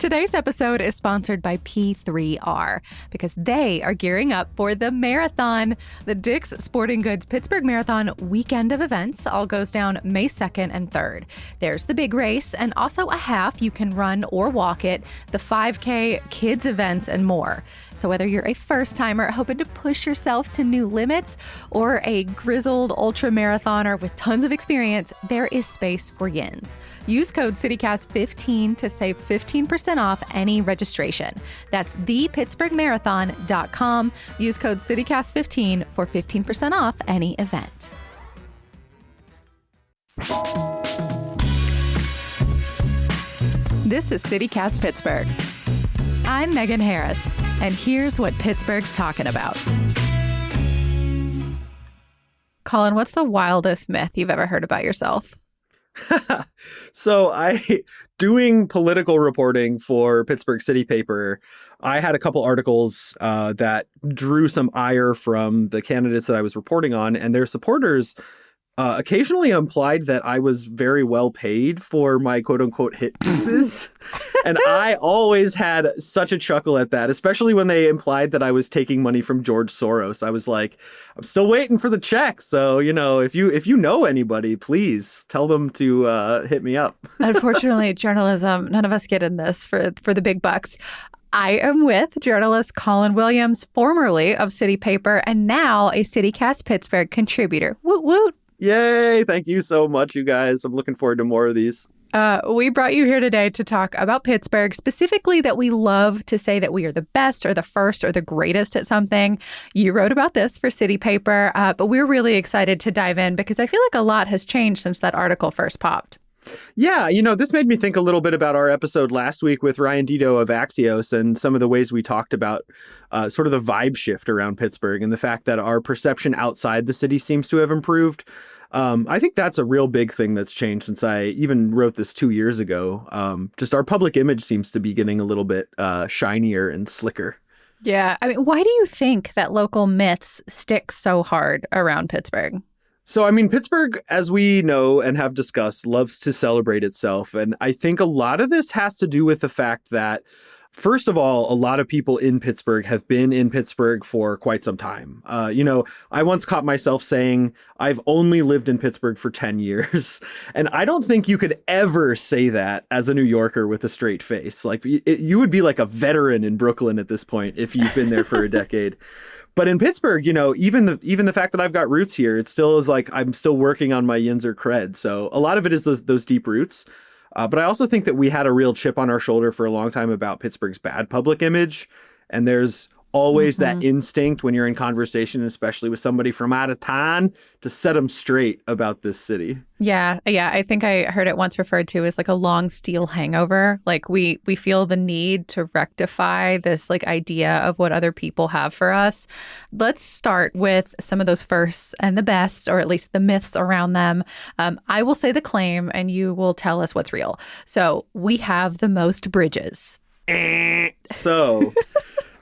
Today's episode is sponsored by P3R because they are gearing up for the marathon. The Dick's Sporting Goods Pittsburgh Marathon weekend of events all goes down May 2nd and 3rd. There's the big race and also a half you can run or walk it, the 5K, kids events, and more. So whether you're a first-timer hoping to push yourself to new limits or a grizzled ultra marathoner with tons of experience, there is space for yins. Use code CityCast15 to save 15% off any registration. That's thepittsburghmarathon.com. Use code CityCast15 for 15% off any event. This is CityCast Pittsburgh. I'm Megan Harris, and here's what Pittsburgh's talking about. Colin, what's the wildest myth you've ever heard about yourself? So doing political reporting for Pittsburgh City Paper, I had a couple articles that drew some ire from the candidates that I was reporting on, and their supporters occasionally implied that I was very well paid for my quote unquote hit pieces. And I always had such a chuckle at that, especially when they implied that I was taking money from George Soros. I was like, I'm still waiting for the check. So, you know, if you know anybody, please tell them to hit me up. Unfortunately, journalism, none of us get in this for the big bucks. I am with journalist Colin Williams, formerly of City Paper and now a CityCast Pittsburgh contributor. Woot woot. Yay. Thank you so much, you guys. I'm looking forward to more of these. We brought you here today to talk about Pittsburgh, specifically that we love to say that we are the best or the first or the greatest at something. You wrote about this for City Paper, but we're really excited to dive in because I feel like a lot has changed since that article first popped. Yeah, you know, this made me think a little bit about our episode last week with Ryan Dito of Axios and some of the ways we talked about sort of the vibe shift around Pittsburgh and the fact that our perception outside the city seems to have improved. I think that's a real big thing that's changed since I even wrote this 2 years ago. Just our public image seems to be getting a little bit shinier and slicker. Yeah. I mean, why do you think that local myths stick so hard around Pittsburgh? So, I mean, Pittsburgh, as we know and have discussed, loves to celebrate itself. And I think a lot of this has to do with the fact that, first of all, a lot of people in Pittsburgh have been in Pittsburgh for quite some time. You know, I once caught myself saying I've only lived in Pittsburgh for 10 years. And I don't think you could ever say that as a New Yorker with a straight face. Like you would be like a veteran in Brooklyn at this point if you've been there for a decade. But in Pittsburgh, you know, even the fact that I've got roots here, it still is like I'm still working on my Yinzer cred. So a lot of it is those deep roots. But I also think that we had a real chip on our shoulder for a long time about Pittsburgh's bad public image. And there's always that instinct when you're in conversation, especially with somebody from out of town, to set them straight about this city. Yeah. I think I heard it once referred to as like a long steel hangover. Like we feel the need to rectify this like idea of what other people have for us. Let's start with some of those firsts and the best, or at least the myths around them. I will say the claim and you will tell us what's real. So we have the most bridges. So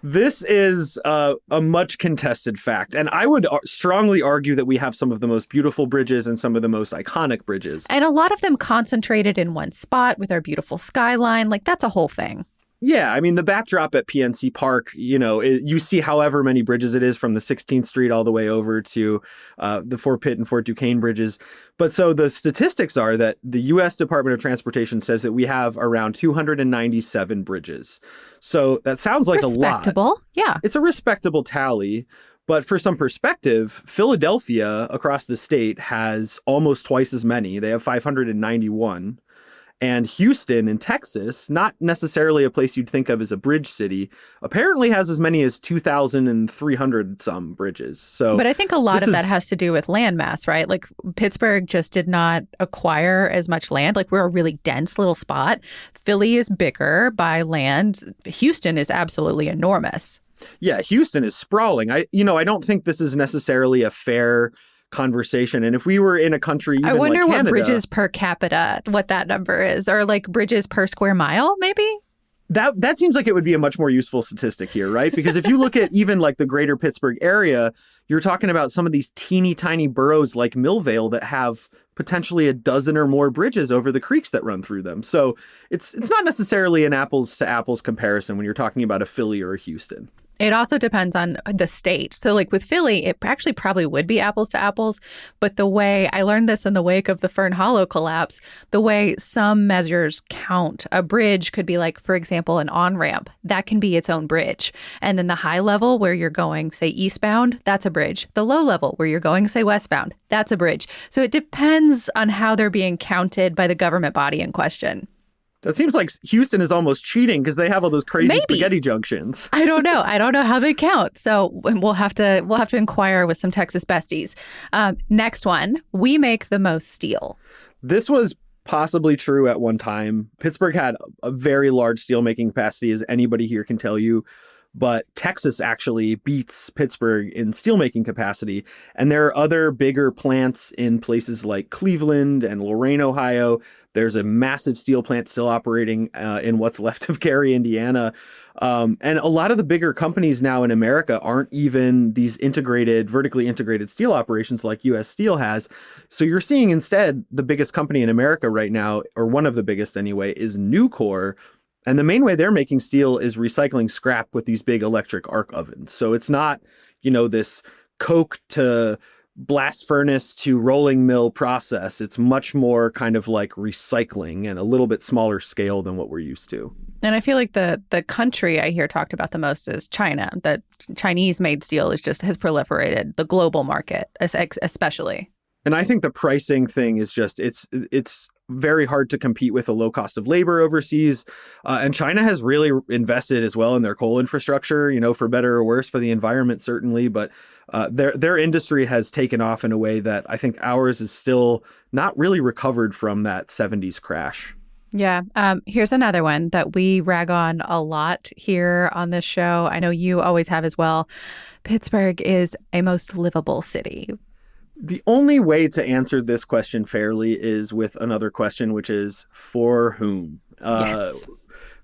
this is a much contested fact, and I would strongly argue that we have some of the most beautiful bridges and some of the most iconic bridges. And a lot of them concentrated in one spot with our beautiful skyline. Like, that's a whole thing. Yeah, I mean, the backdrop at PNC Park, you know, you see however many bridges it is from the 16th Street all the way over to the Fort Pitt and Fort Duquesne bridges. But so the statistics are that the U.S. Department of Transportation says that we have around 297 bridges. So that sounds like a lot. Respectable. Yeah. It's a respectable tally. But for some perspective, Philadelphia across the state has almost twice as many. They have 591. And Houston in Texas, not necessarily a place you'd think of as a bridge city, apparently has as many as 2,300 some bridges. So, but I think a lot of that has to do with landmass, right? Like Pittsburgh just did not acquire as much land. Like we're a really dense little spot. Philly is bigger by land. Houston is absolutely enormous. Yeah, Houston is sprawling. I don't think this is necessarily a fair conversation. And if we were in a country even I wonder like Canada, what bridges per capita, what that number is, or like bridges per square mile, maybe? That seems like it would be a much more useful statistic here, right? Because if you look at even like the greater Pittsburgh area, you're talking about some of these teeny tiny boroughs like Millvale that have potentially a dozen or more bridges over the creeks that run through them. So it's not necessarily an apples to apples comparison when you're talking about a Philly or a Houston. It also depends on the state. So like with Philly, it actually probably would be apples to apples. But the way I learned this in the wake of the Fern Hollow collapse, the way some measures count a bridge could be like, for example, an on-ramp. That can be its own bridge. And then the high level where you're going, say, eastbound, that's a bridge. The low level where you're going, say, westbound, that's a bridge. So it depends on how they're being counted by the government body in question. That seems like Houston is almost cheating because they have all those crazy Maybe. spaghetti junctions. I don't know. I don't know how they count. So we'll have to inquire with some Texas besties. Next one, we make the most steel. This was possibly true at one time. Pittsburgh had a very large steelmaking capacity, as anybody here can tell you. But Texas actually beats Pittsburgh in steelmaking capacity. And there are other bigger plants in places like Cleveland and Lorain, Ohio. There's a massive steel plant still operating in what's left of Gary, Indiana. And a lot of the bigger companies now in America aren't even these vertically integrated steel operations like U.S. Steel has. So you're seeing instead the biggest company in America right now, or one of the biggest anyway, is Nucor. And the main way they're making steel is recycling scrap with these big electric arc ovens. So it's not, this coke to blast furnace to rolling mill process. It's much more kind of like recycling and a little bit smaller scale than what we're used to. And I feel like the country I hear talked about the most is China. That Chinese-made steel has proliferated, the global market especially. And I think the pricing thing is just, it's very hard to compete with the low cost of labor overseas. And China has really invested as well in their coal infrastructure, for better or worse, for the environment, certainly. But their industry has taken off in a way that I think ours is still not really recovered from that 70s crash. Yeah. Here's another one that we rag on a lot here on this show. I know you always have as well. Pittsburgh is a most livable city. The only way to answer this question fairly is with another question, which is for whom? Yes.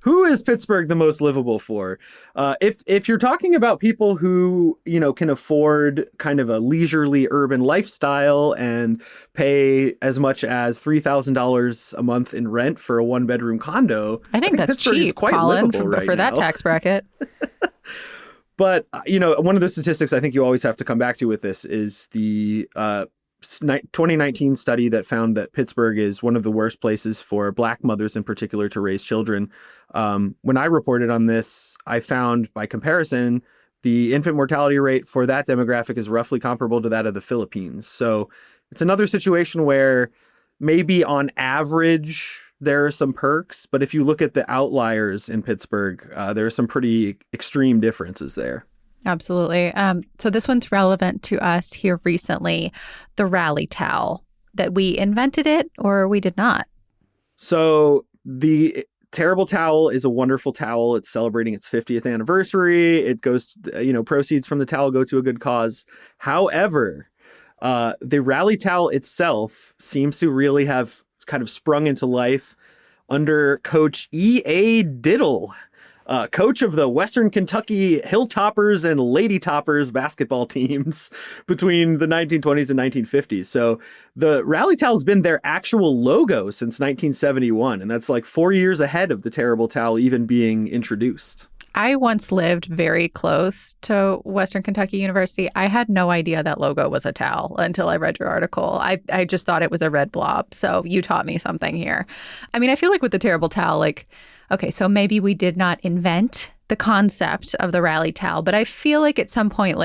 Who is Pittsburgh the most livable for? If you're talking about people who, can afford kind of a leisurely urban lifestyle and pay as much as $3,000 a month in rent for a one-bedroom condo, I think that's Pittsburgh cheap, is quite Colin, livable right for that now. tax bracket. But, one of the statistics I think you always have to come back to with this is the 2019 study that found that Pittsburgh is one of the worst places for Black mothers in particular to raise children. When I reported on this, I found by comparison, the infant mortality rate for that demographic is roughly comparable to that of the Philippines. So it's another situation where maybe on average, there are some perks, but if you look at the outliers in Pittsburgh, there are some pretty extreme differences there. Absolutely. So this one's relevant to us here recently, the rally towel, that we invented it or we did not. So the Terrible Towel is a wonderful towel. It's celebrating its 50th anniversary. It goes, proceeds from the towel go to a good cause. However, the rally towel itself seems to really have kind of sprung into life under Coach E.A. Diddle, coach of the Western Kentucky Hilltoppers and Lady Toppers basketball teams between the 1920s and 1950s. So the rally towel's been their actual logo since 1971, and that's like 4 years ahead of the Terrible Towel even being introduced. I once lived very close to Western Kentucky University. I had no idea that logo was a towel until I read your article. I just thought it was a red blob. So you taught me something here. I mean, I feel like with the Terrible Towel, okay, so maybe we did not invent the concept of the rally towel, but I feel like at some point,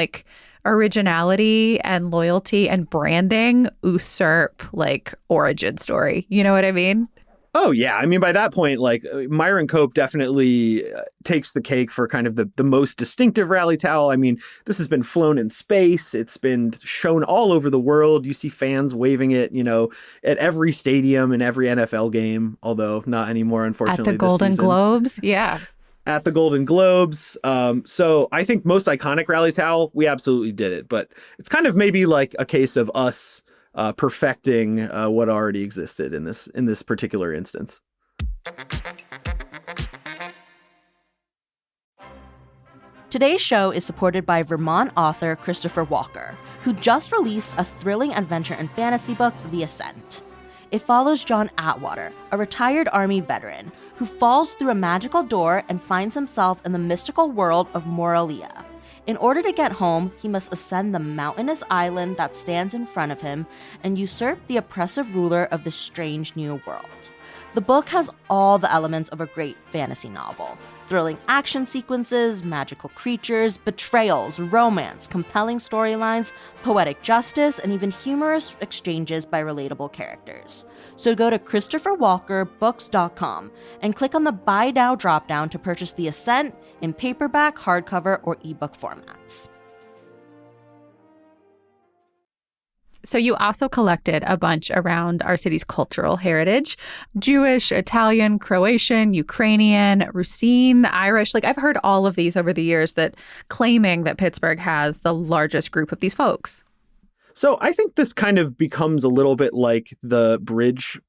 originality and loyalty and branding usurp origin story. You know what I mean? Oh, yeah. I mean, by that point, Myron Cope definitely takes the cake for kind of the most distinctive rally towel. I mean, this has been flown in space. It's been shown all over the world. You see fans waving it, at every stadium and every NFL game, although not anymore, unfortunately. At the Golden Globes. Yeah. At the Golden Globes. So I think most iconic rally towel, we absolutely did it. But it's kind of maybe like a case of us perfecting what already existed in this particular instance. Today's show is supported by Vermont author Christopher Walker, who just released a thrilling adventure and fantasy book, The Ascent. It follows John Atwater, a retired Army veteran, who falls through a magical door and finds himself in the mystical world of Moralia. In order to get home, he must ascend the mountainous island that stands in front of him and usurp the oppressive ruler of this strange new world. The book has all the elements of a great fantasy novel: thrilling action sequences, magical creatures, betrayals, romance, compelling storylines, poetic justice, and even humorous exchanges by relatable characters. So go to ChristopherWalkerBooks.com and click on the Buy Now dropdown to purchase The Ascent in paperback, hardcover, or ebook formats. So you also collected a bunch around our city's cultural heritage: Jewish, Italian, Croatian, Ukrainian, Rusine, Irish. Like, I've heard all of these over the years that claiming that Pittsburgh has the largest group of these folks. So I think this kind of becomes a little bit like the bridge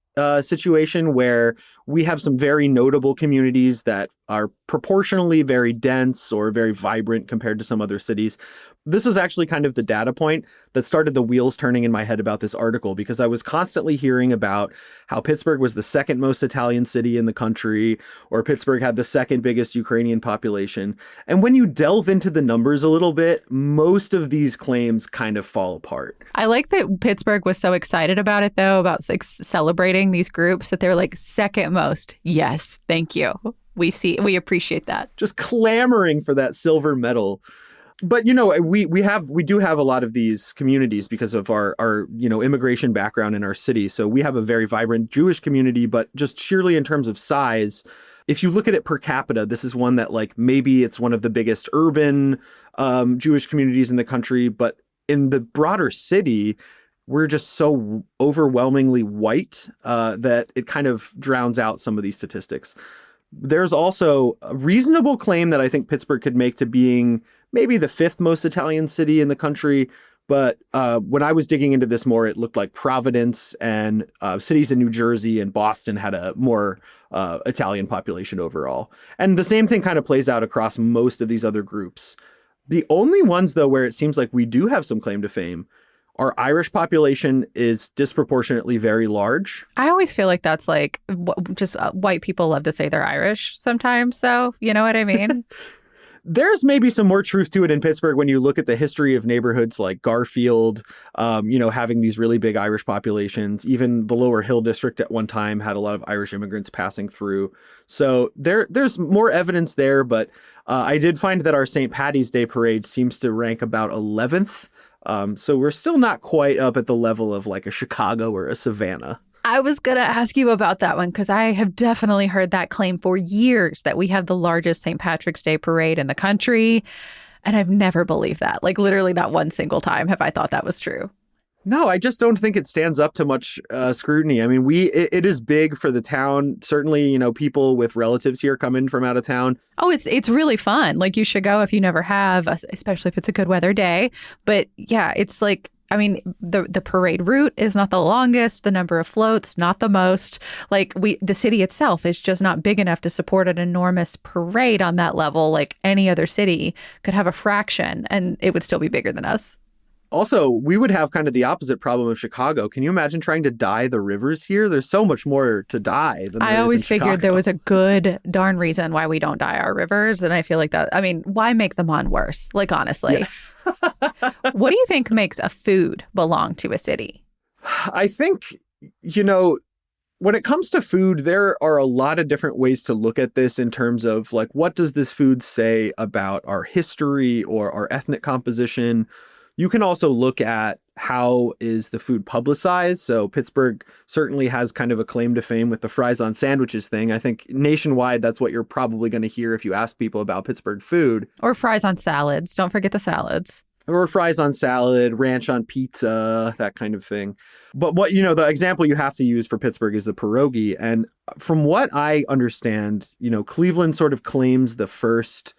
situation, where we have some very notable communities that are proportionally very dense or very vibrant compared to some other cities. This is actually kind of the data point that started the wheels turning in my head about this article, because I was constantly hearing about how Pittsburgh was the second most Italian city in the country, or Pittsburgh had the second biggest Ukrainian population. And when you delve into the numbers a little bit, most of these claims kind of fall apart. I like that Pittsburgh was so excited about it, though, about like celebrating these groups, that they're like second most. Yes, thank you. We appreciate that. Just clamoring for that silver medal. But, you know, we do have a lot of these communities because of our immigration background in our city. So we have a very vibrant Jewish community, but just sheerly in terms of size, if you look at it per capita, this is one that, like, maybe it's one of the biggest urban Jewish communities in the country. But in the broader city, we're just so overwhelmingly white that it kind of drowns out some of these statistics. There's also a reasonable claim that I think Pittsburgh could make to being maybe the fifth most Italian city in the country. But when I was digging into this more, it looked like Providence and cities in New Jersey and Boston had a more Italian population overall. And the same thing kind of plays out across most of these other groups. The only ones, though, where it seems like we do have some claim to fame, our Irish population is disproportionately very large. I always feel like that's like just white people love to say they're Irish sometimes, though. You know what I mean? There's maybe some more truth to it in Pittsburgh when you look at the history of neighborhoods like Garfield, having these really big Irish populations. Even the Lower Hill District at one time had a lot of Irish immigrants passing through. So there's more evidence there. But I did find that our St. Paddy's Day parade seems to rank about 11th. So we're still not quite up at the level of like a Chicago or a Savannah. I was going to ask you about that one, because I have definitely heard that claim for years, that we have the largest St. Patrick's Day parade in the country. And I've never believed that. Like, literally not one single time have I thought that was true. No, I just don't think it stands up to much scrutiny. I mean, it is big for the town. Certainly, people with relatives here come in from out of town. Oh, it's really fun. Like, you should go if you never have, especially if it's a good weather day. But yeah, it's like, I mean, the parade route is not the longest, the number of floats, not the most. Like, the city itself is just not big enough to support an enormous parade on that level. Like, any other city could have a fraction and it would still be bigger than us. Also, we would have kind of the opposite problem of Chicago. Can you imagine trying to dye the rivers here? There's so much more to dye than there I is always in figured Chicago. there was a good darn reason why we don't dye our rivers. And I feel like that, I mean, why make them on worse? Like, honestly. Yeah. What do you think makes a food belong to a city? I think, when it comes to food, there are a lot of different ways to look at this in terms of, like, what does this food say about our history or our ethnic composition? You can also look at how is the food publicized. So Pittsburgh certainly has kind of a claim to fame with the fries on sandwiches thing. I think nationwide, that's what you're probably going to hear if you ask people about Pittsburgh food. Or fries on salads. Don't forget the salads. Or fries on salad, ranch on pizza, that kind of thing. But the example you have to use for Pittsburgh is the pierogi. And from what I understand, Cleveland sort of claims the first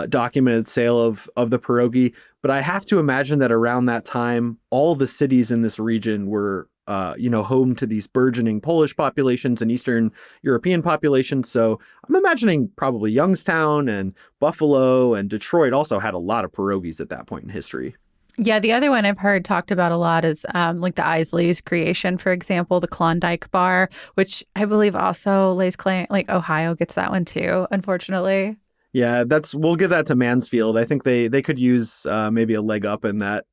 documented sale of the pierogi. But I have to imagine that around that time, all the cities in this region were home to these burgeoning Polish populations and Eastern European populations. So I'm imagining probably Youngstown and Buffalo and Detroit also had a lot of pierogies at that point in history. Yeah, the other one I've heard talked about a lot is like the Isley's creation, for example, the Klondike Bar, which I believe also lays claim, like Ohio gets that one too, unfortunately. Yeah, we'll give that to Mansfield. I think they could use maybe a leg up in that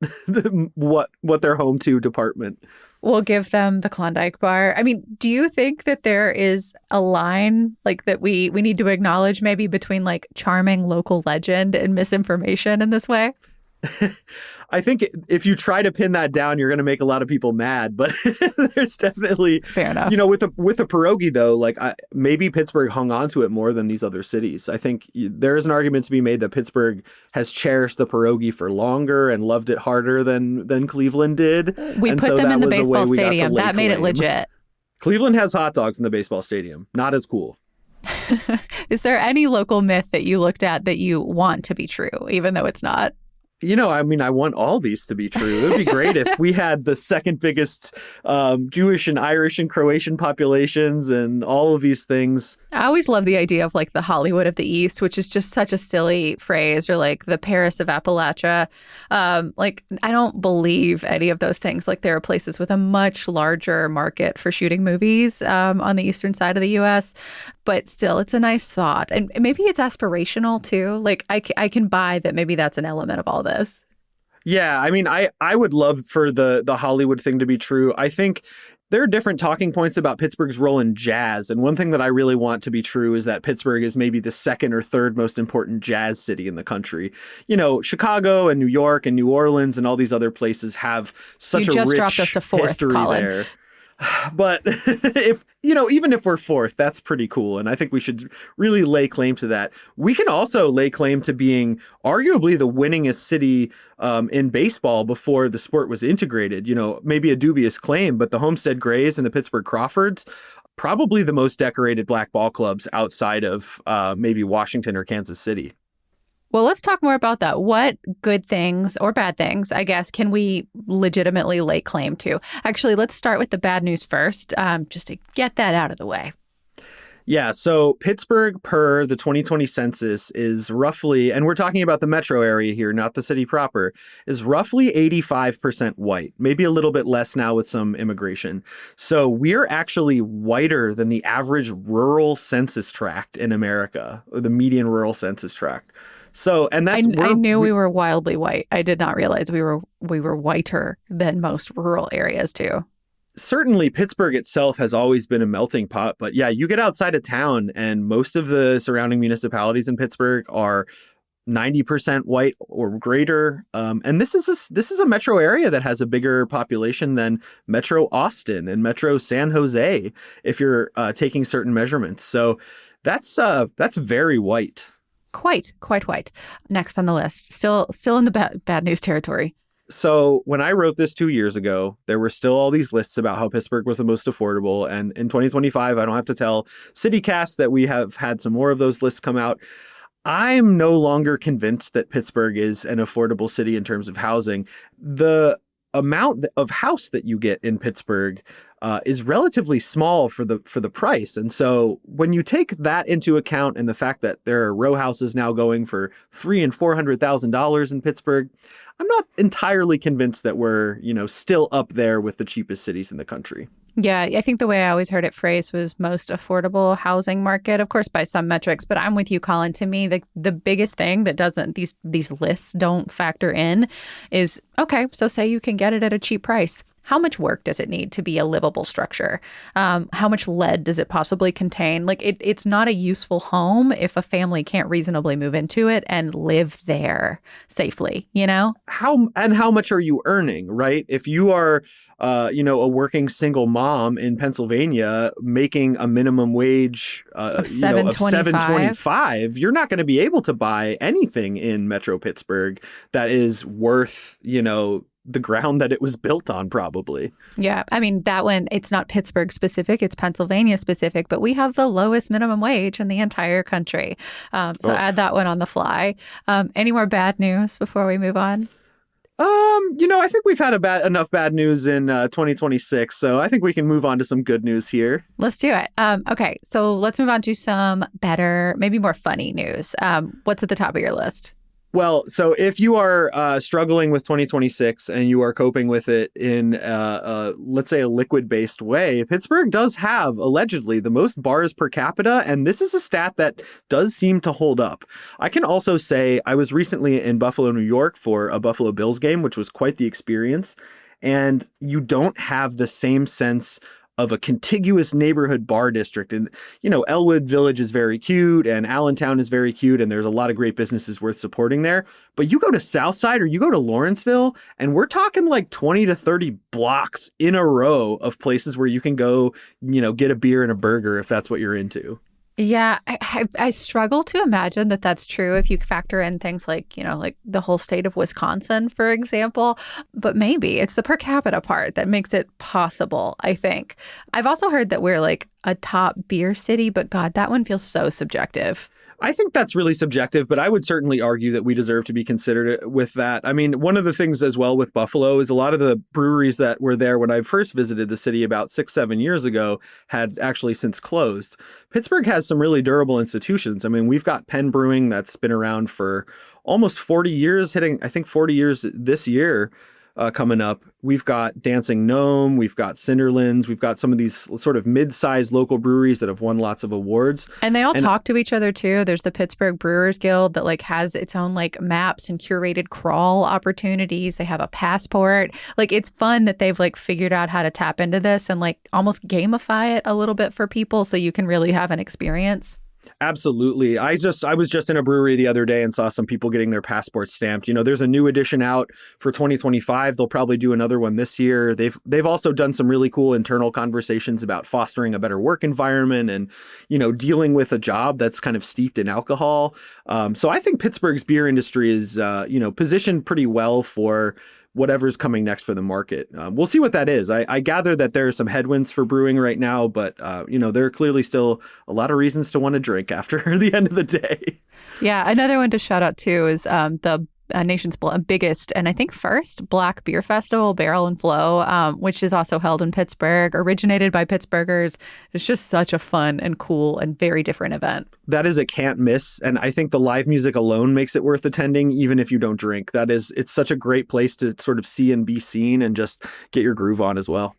what they're home to department. We'll give them the Klondike Bar. I mean, do you think that there is a line like that we need to acknowledge maybe between like charming local legend and misinformation in this way? I think if you try to pin that down, you're going to make a lot of people mad. But there's definitely, fair enough. With a pierogi, though, like maybe Pittsburgh hung on to it more than these other cities. I think there is an argument to be made that Pittsburgh has cherished the pierogi for longer and loved it harder than Cleveland did. We put them in the baseball stadium. That made it legit. Cleveland has hot dogs in the baseball stadium. Not as cool. Is there any local myth that you looked at that you want to be true, even though it's not? I want all these to be true. It would be great if we had the second biggest Jewish and Irish and Croatian populations and all of these things. I always love the idea of like the Hollywood of the East, which is just such a silly phrase, or like the Paris of Appalachia. Like, I don't believe any of those things. Like, there are places with a much larger market for shooting movies on the eastern side of the U.S., but still, it's a nice thought. And maybe it's aspirational too. Like, I can buy that maybe that's an element of all this. Yeah, I would love for the Hollywood thing to be true. I think there are different talking points about Pittsburgh's role in jazz. And one thing that I really want to be true is that Pittsburgh is maybe the second or third most important jazz city in the country. Chicago and New York and New Orleans and all these other places have such a rich dropped us to fourth, history Colin. there. But even if we're fourth, that's pretty cool. And I think we should really lay claim to that. We can also lay claim to being arguably the winningest city in baseball before the sport was integrated. Maybe a dubious claim, but the Homestead Grays and the Pittsburgh Crawfords, probably the most decorated black ball clubs outside of maybe Washington or Kansas City. Well, let's talk more about that. What good things or bad things, I guess, can we legitimately lay claim to? Actually, let's start with the bad news first, just to get that out of the way. Yeah, so Pittsburgh, per the 2020 census, is roughly, and we're talking about the metro area here, not the city proper, is roughly 85% white, maybe a little bit less now with some immigration. So we're actually whiter than the average rural census tract in America, or the median rural census tract. So, and that's I knew we were wildly white. I did not realize we were whiter than most rural areas too. Certainly, Pittsburgh itself has always been a melting pot. But yeah, you get outside of town and most of the surrounding municipalities in Pittsburgh are 90% white or greater. And this is a metro area that has a bigger population than Metro Austin and Metro San Jose, if you're taking certain measurements. So that's very white. Quite white. Next on the list. Still in the bad news territory. So when I wrote this 2 years ago, there were still all these lists about how Pittsburgh was the most affordable. And in 2025, I don't have to tell CityCast that we have had some more of those lists come out. I'm no longer convinced that Pittsburgh is an affordable city in terms of housing. The amount of house that you get in Pittsburgh is relatively small for the price. And so when you take that into account and the fact that there are row houses now going for $300,000 and $400,000 in Pittsburgh, I'm not entirely convinced that we're, still up there with the cheapest cities in the country. Yeah, I think the way I always heard it phrased was most affordable housing market, of course, by some metrics. But I'm with you, Colin. To me, the biggest thing that these lists don't factor in is, okay, so say you can get it at a cheap price. How much work does it need to be a livable structure? How much lead does it possibly contain? Like, it's not a useful home if a family can't reasonably move into it and live there safely, How much are you earning, right? If you are, a working single mom in Pennsylvania making a minimum wage of $7.25, you're not going to be able to buy anything in Metro Pittsburgh that is worth, the ground that it was built on, probably. Yeah. I mean, that one, it's not Pittsburgh specific, it's Pennsylvania specific, but we have the lowest minimum wage in the entire country. So add that one on the fly. Any more bad news before we move on? I think we've had enough bad news in 2026, so I think we can move on to some good news here. Let's do it. Okay, so let's move on to some better, maybe more funny news. What's at the top of your list? Well, so if you are struggling with 2026 and you are coping with it in, let's say, a liquid-based way, Pittsburgh does have, allegedly, the most bars per capita, and this is a stat that does seem to hold up. I can also say I was recently in Buffalo, New York for a Buffalo Bills game, which was quite the experience, and you don't have the same sense of a contiguous neighborhood bar district. And, Elwood Village is very cute and Allentown is very cute and there's a lot of great businesses worth supporting there. But you go to Southside or you go to Lawrenceville and we're talking like 20 to 30 blocks in a row of places where you can go, get a beer and a burger if that's what you're into. Yeah, I struggle to imagine that that's true if you factor in things like, like the whole state of Wisconsin, for example. But maybe it's the per capita part that makes it possible, I think. I've also heard that we're like a top beer city, but God, that one feels so subjective. I think that's really subjective, but I would certainly argue that we deserve to be considered with that. I mean, one of the things as well with Buffalo is a lot of the breweries that were there when I first visited the city about 6-7 years ago had actually since closed. Pittsburgh has some really durable institutions. I mean, we've got Penn Brewing that's been around for almost 40 years, hitting, I think, 40 years this year. Coming up, we've got Dancing Gnome, we've got Cinderlands, we've got some of these sort of mid-sized local breweries that have won lots of awards. And they all talk to each other too. There's the Pittsburgh Brewers Guild that like has its own like maps and curated crawl opportunities. They have a passport. Like it's fun that they've like figured out how to tap into this and like almost gamify it a little bit for people so you can really have an experience. Absolutely. I was just in a brewery the other day and saw some people getting their passports stamped. There's a new edition out for 2025. They'll probably do another one this year. They've also done some really cool internal conversations about fostering a better work environment and, dealing with a job that's kind of steeped in alcohol. So I think Pittsburgh's beer industry is, positioned pretty well for whatever's coming next for the market. We'll see what that is. I gather that there are some headwinds for brewing right now, but, there are clearly still a lot of reasons to want to drink after the end of the day. Yeah. Another one to shout out too is the nation's biggest and I think first Black Beer Festival, Barrel and Flow, which is also held in Pittsburgh, originated by Pittsburghers. It's just such a fun and cool and very different event. That is a can't miss. And I think the live music alone makes it worth attending, even if you don't drink. It's such a great place to sort of see and be seen and just get your groove on as well.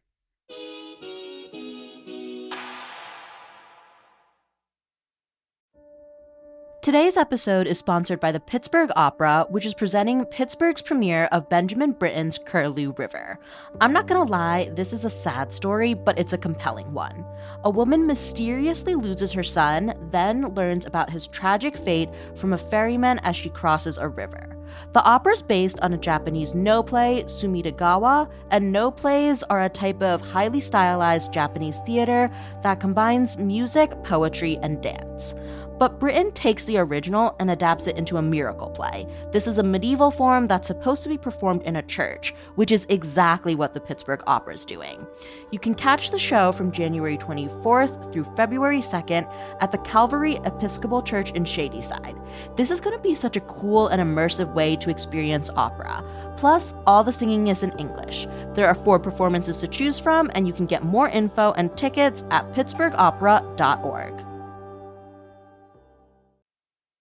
Today's episode is sponsored by the Pittsburgh Opera, which is presenting Pittsburgh's premiere of Benjamin Britten's Curlew River. I'm not gonna lie, this is a sad story, but it's a compelling one. A woman mysteriously loses her son, then learns about his tragic fate from a ferryman as she crosses a river. The opera's based on a Japanese no play, Sumidagawa, and no plays are a type of highly stylized Japanese theater that combines music, poetry, and dance. But Britten takes the original and adapts it into a miracle play. This is a medieval form that's supposed to be performed in a church, which is exactly what the Pittsburgh Opera is doing. You can catch the show from January 24th through February 2nd at the Calvary Episcopal Church in Shadyside. This is going to be such a cool and immersive way to experience opera. Plus, all the singing is in English. There are 4 performances to choose from, and you can get more info and tickets at pittsburghopera.org.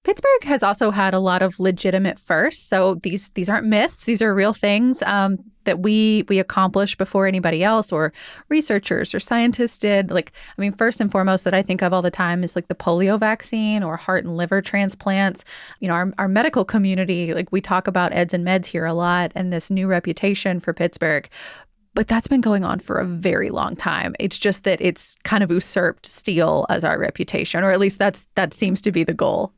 Pittsburgh has also had a lot of legitimate firsts. So these aren't myths. These are real things that we accomplished before anybody else or researchers or scientists did. First and foremost that I think of all the time is like the polio vaccine or heart and liver transplants. Our medical community, we talk about eds and meds here a lot and this new reputation for Pittsburgh. But that's been going on for a very long time. It's just that it's kind of usurped steel as our reputation, or at least that seems to be the goal.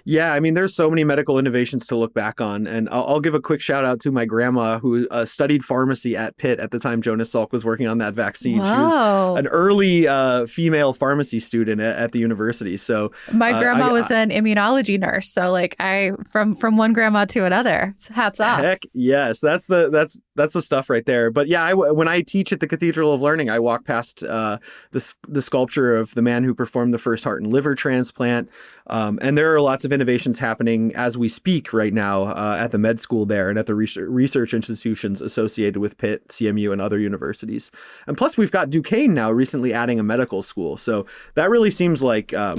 Yeah, there's so many medical innovations to look back on. And I'll give a quick shout out to my grandma who studied pharmacy at Pitt at the time Jonas Salk was working on that vaccine. Whoa. She was an early female pharmacy student at the university. So my grandma was an immunology nurse. So from one grandma to another, hats off. Heck yes, that's the stuff right there. But yeah, when I teach at the Cathedral of Learning, I walk past the sculpture of the man who performed the first heart and liver transplant. And there are lots of of innovations happening as we speak right now at the med school there and at the research institutions associated with Pitt, CMU, and other universities. And plus, we've got Duquesne now recently adding a medical school. So that really seems like the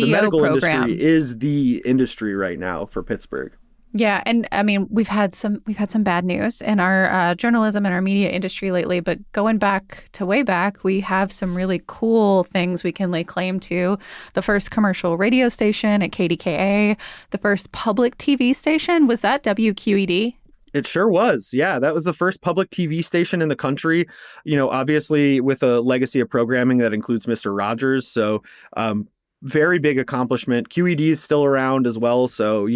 medical program. industry is the industry right now for Pittsburgh. Yeah, and I mean we've had some bad news in our journalism and our media industry lately, but going back to way back, we have some really cool things we can lay claim to. The first commercial radio station at KDKA, the first public TV station, was that WQED? It sure was. Yeah, that was the first public TV station in the country, obviously with a legacy of programming that includes Mr. Rogers. So very big accomplishment. QED is still around as well. So,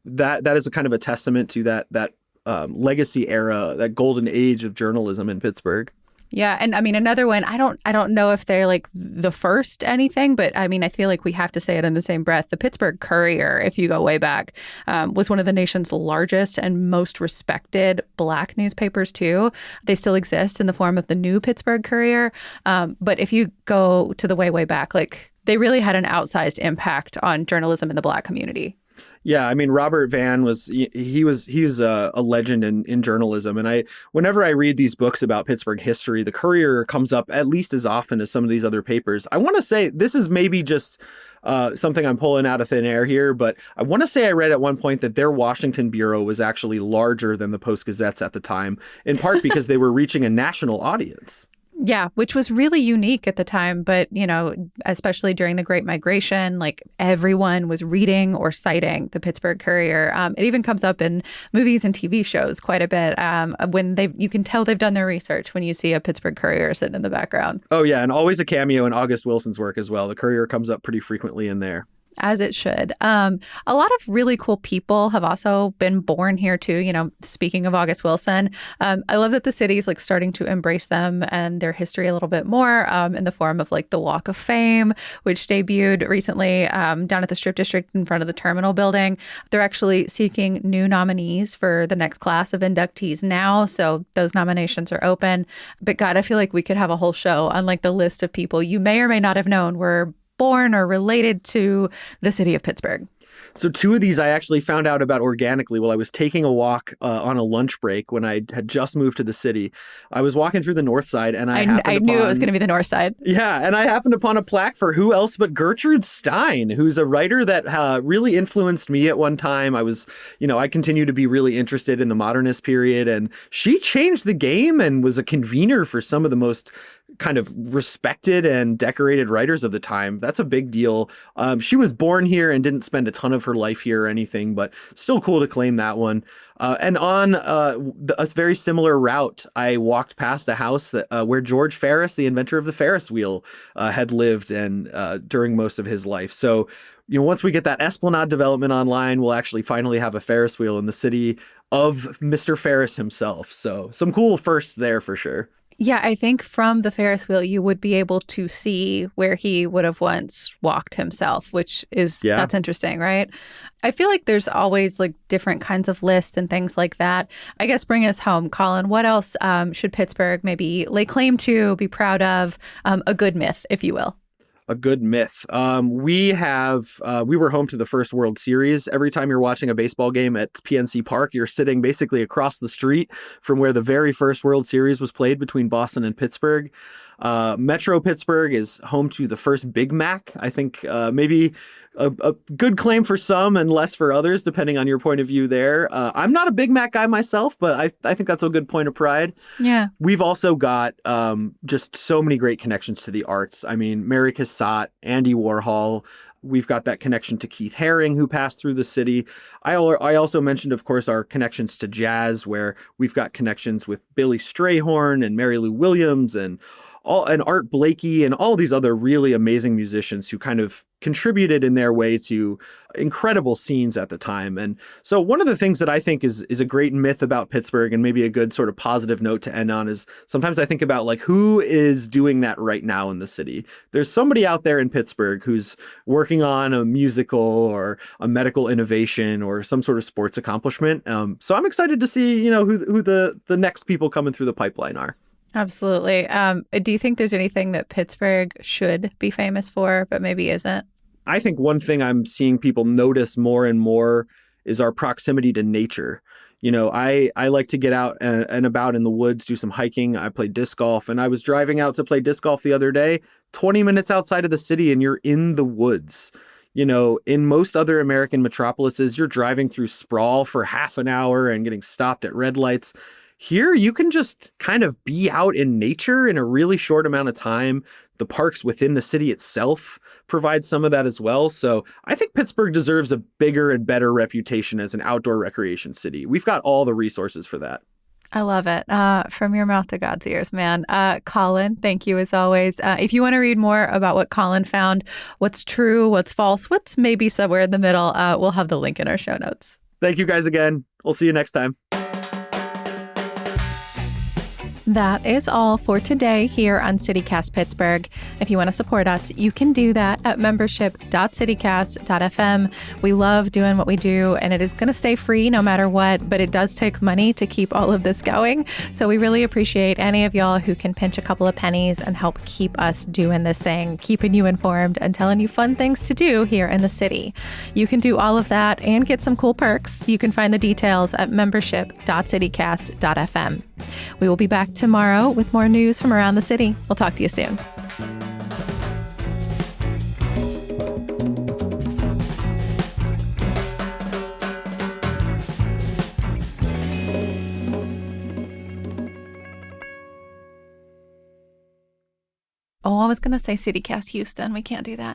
that is a kind of a testament to that legacy era, that golden age of journalism in Pittsburgh. Yeah. And I mean, another one, I don't know if they're like the first anything, but I mean, I feel like we have to say it in the same breath. The Pittsburgh Courier, if you go way back, was one of the nation's largest and most respected Black newspapers, too. They still exist in the form of the New Pittsburgh Courier. But if you go to the way back, like, they really had an outsized impact on journalism in the Black community. Yeah, I mean, Robert Vann was a legend in journalism. And whenever I read these books about Pittsburgh history, the Courier comes up at least as often as some of these other papers. I want to say this is maybe just something I'm pulling out of thin air here, but I want to say I read at one point that their Washington bureau was actually larger than the Post-Gazette's at the time, in part because they were reaching a national audience. Yeah, which was really unique at the time. But, especially during the Great Migration, like everyone was reading or citing the Pittsburgh Courier. It even comes up in movies and TV shows quite a bit when you can tell they've done their research when you see a Pittsburgh Courier sitting in the background. Oh, yeah. And always a cameo in August Wilson's work as well. The Courier comes up pretty frequently in there. As it should. A lot of really cool people have also been born here too. Speaking of August Wilson, I love that the city is like starting to embrace them and their history a little bit more in the form of like the Walk of Fame, which debuted recently down at the Strip District in front of the Terminal building. They're actually seeking new nominees for the next class of inductees now. So those nominations are open. But God, I feel like we could have a whole show on like the list of people you may or may not have known were born or related to the city of Pittsburgh. So two of these I actually found out about organically while I was taking a walk on a lunch break when I had just moved to the city. I was walking through the north side and I knew it was going to be the north side. Yeah, and I happened upon a plaque for who else but Gertrude Stein, who's a writer that really influenced me at one time. I continue to be really interested in the modernist period, and she changed the game and was a convener for some of the most kind of respected and decorated writers of the time. That's a big deal. She was born here and didn't spend a ton of her life here or anything, but still cool to claim that one. And on a very similar route, I walked past a house where George Ferris, the inventor of the Ferris wheel, had lived and during most of his life. So, once we get that Esplanade development online, we'll actually finally have a Ferris wheel in the city of Mr. Ferris himself. So some cool firsts there for sure. Yeah, I think from the Ferris wheel, you would be able to see where he would have once walked himself, which is, that's interesting, right? I feel like there's always like different kinds of lists and things like that. I guess bring us home, Colin. What else should Pittsburgh maybe lay claim to, be proud of, a good myth, if you will? A good myth. We were home to the first World Series. Every time you're watching a baseball game at PNC Park, you're sitting basically across the street from where the very first World Series was played between Boston and Pittsburgh. Metro Pittsburgh is home to the first Big Mac. I think maybe a good claim for some and less for others, depending on your point of view there. I'm not a Big Mac guy myself, but I think that's a good point of pride. Yeah. We've also got just so many great connections to the arts. I mean, Mary Cassatt, Andy Warhol. We've got that connection to Keith Haring, who passed through the city. I also mentioned, of course, our connections to jazz, where we've got connections with Billy Strayhorn and Mary Lou Williams and Art Blakey and all these other really amazing musicians who kind of contributed in their way to incredible scenes at the time. And so one of the things that I think is a great myth about Pittsburgh, and maybe a good sort of positive note to end on, is sometimes I think about like who is doing that right now in the city. There's somebody out there in Pittsburgh who's working on a musical or a medical innovation or some sort of sports accomplishment. So I'm excited to see, who the next people coming through the pipeline are. Absolutely. Do you think there's anything that Pittsburgh should be famous for, but maybe isn't? I think one thing I'm seeing people notice more and more is our proximity to nature. I like to get out and about in the woods, do some hiking. I play disc golf, and I was driving out to play disc golf the other day, 20 minutes outside of the city, and you're in the woods. In most other American metropolises, you're driving through sprawl for half an hour and getting stopped at red lights. Here, you can just kind of be out in nature in a really short amount of time. The parks within the city itself provide some of that as well. So I think Pittsburgh deserves a bigger and better reputation as an outdoor recreation city. We've got all the resources for that. I love it. From your mouth to God's ears, man. Colin, thank you as always. If you want to read more about what Colin found, what's true, what's false, what's maybe somewhere in the middle, we'll have the link in our show notes. Thank you guys again. We'll see you next time. That is all for today here on CityCast Pittsburgh. If you want to support us, you can do that at membership.citycast.fm. We love doing what we do, and it is going to stay free no matter what, but it does take money to keep all of this going. So we really appreciate any of y'all who can pinch a couple of pennies and help keep us doing this thing, keeping you informed and telling you fun things to do here in the city. You can do all of that and get some cool perks. You can find the details at membership.citycast.fm. We will be back tomorrow with more news from around the city. We'll talk to you soon. Oh, I was going to say CityCast Houston. We can't do that.